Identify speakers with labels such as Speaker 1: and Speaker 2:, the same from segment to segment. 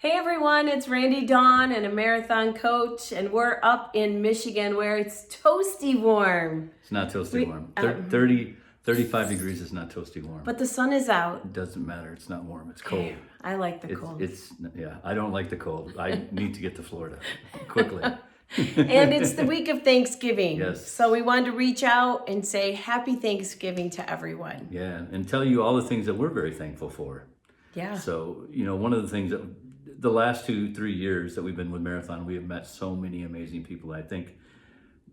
Speaker 1: Hey everyone, it's Randy Dawn and a marathon coach, and we're up in Michigan where it's toasty warm.
Speaker 2: It's not toasty warm. 35 degrees is not toasty warm.
Speaker 1: But the sun is out.
Speaker 2: It doesn't matter. It's not warm. It's cold.
Speaker 1: I like the cold.
Speaker 2: Yeah, I don't like the cold. I need to get to Florida quickly.
Speaker 1: And it's the week of Thanksgiving.
Speaker 2: Yes.
Speaker 1: So we wanted to reach out and say happy Thanksgiving to everyone.
Speaker 2: Yeah, and tell you all the things that we're very thankful for.
Speaker 1: Yeah.
Speaker 2: So, one of the things that the last 2-3 years that we've been with Marathon, we have met so many amazing people. I think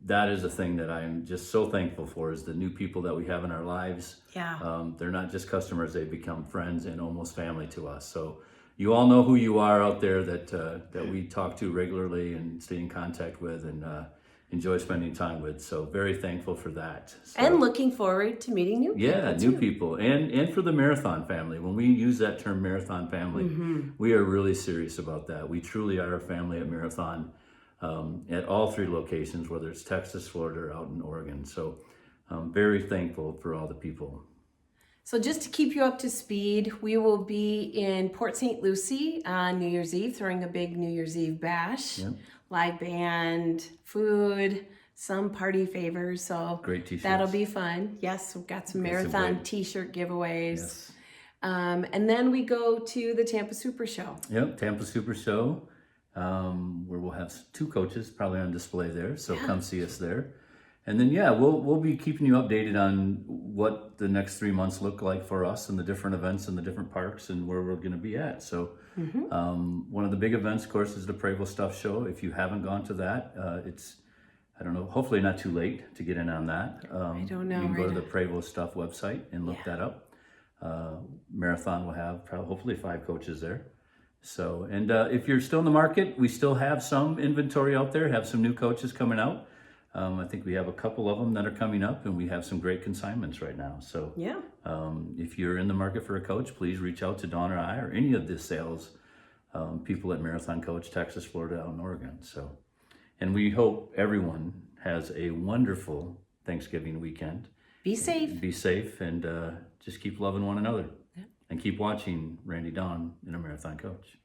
Speaker 2: that is a thing that I'm just so thankful for, is the new people that we have in our lives.
Speaker 1: Yeah.
Speaker 2: They're not just customers, they become friends and almost family to us. So you all know who you are out there that we talk to regularly and stay in contact with and enjoy spending time with. So very thankful for that. So,
Speaker 1: And looking forward to meeting new people.
Speaker 2: Yeah, new people. And for the Marathon family. When we use that term Marathon family, we are really serious about that. We truly are a family at Marathon at all 3 locations, whether it's Texas, Florida, or out in Oregon. So I'm very thankful for all the people.
Speaker 1: So just to keep you up to speed, we will be in Port St. Lucie on New Year's Eve, throwing a big New Year's Eve bash. Yep. Live band, food, some party favors. So
Speaker 2: great t-shirts.
Speaker 1: That'll be fun. Yes, we've got some marathon t-shirt giveaways.
Speaker 2: Yes.
Speaker 1: And then we go to the Tampa Super Show.
Speaker 2: Yep, Tampa Super Show, where we'll have 2 coaches probably on display there. So come see us there. And then, we'll be keeping you updated on what the next 3 months look like for us and the different events and the different parks and where we're going to be at. So one of the big events, of course, is the Pravo Stuff Show. If you haven't gone to that, it's, I don't know, hopefully not too late to get in on that.
Speaker 1: I don't know.
Speaker 2: You can go to the Pravo Stuff website and look that up. Marathon will have hopefully 5 coaches there. So, and if you're still in the market, we still have some inventory out there, have some new coaches coming out. I think we have a couple of them that are coming up, and we have some great consignments right now. So if you're in the market for a coach, please reach out to Dawn or I or any of the sales people at Marathon Coach, Texas, Florida, out in Oregon. So, and we hope everyone has a wonderful Thanksgiving weekend.
Speaker 1: Be safe.
Speaker 2: Be safe, and just keep loving one another. And keep watching Randy Dawn in a Marathon Coach.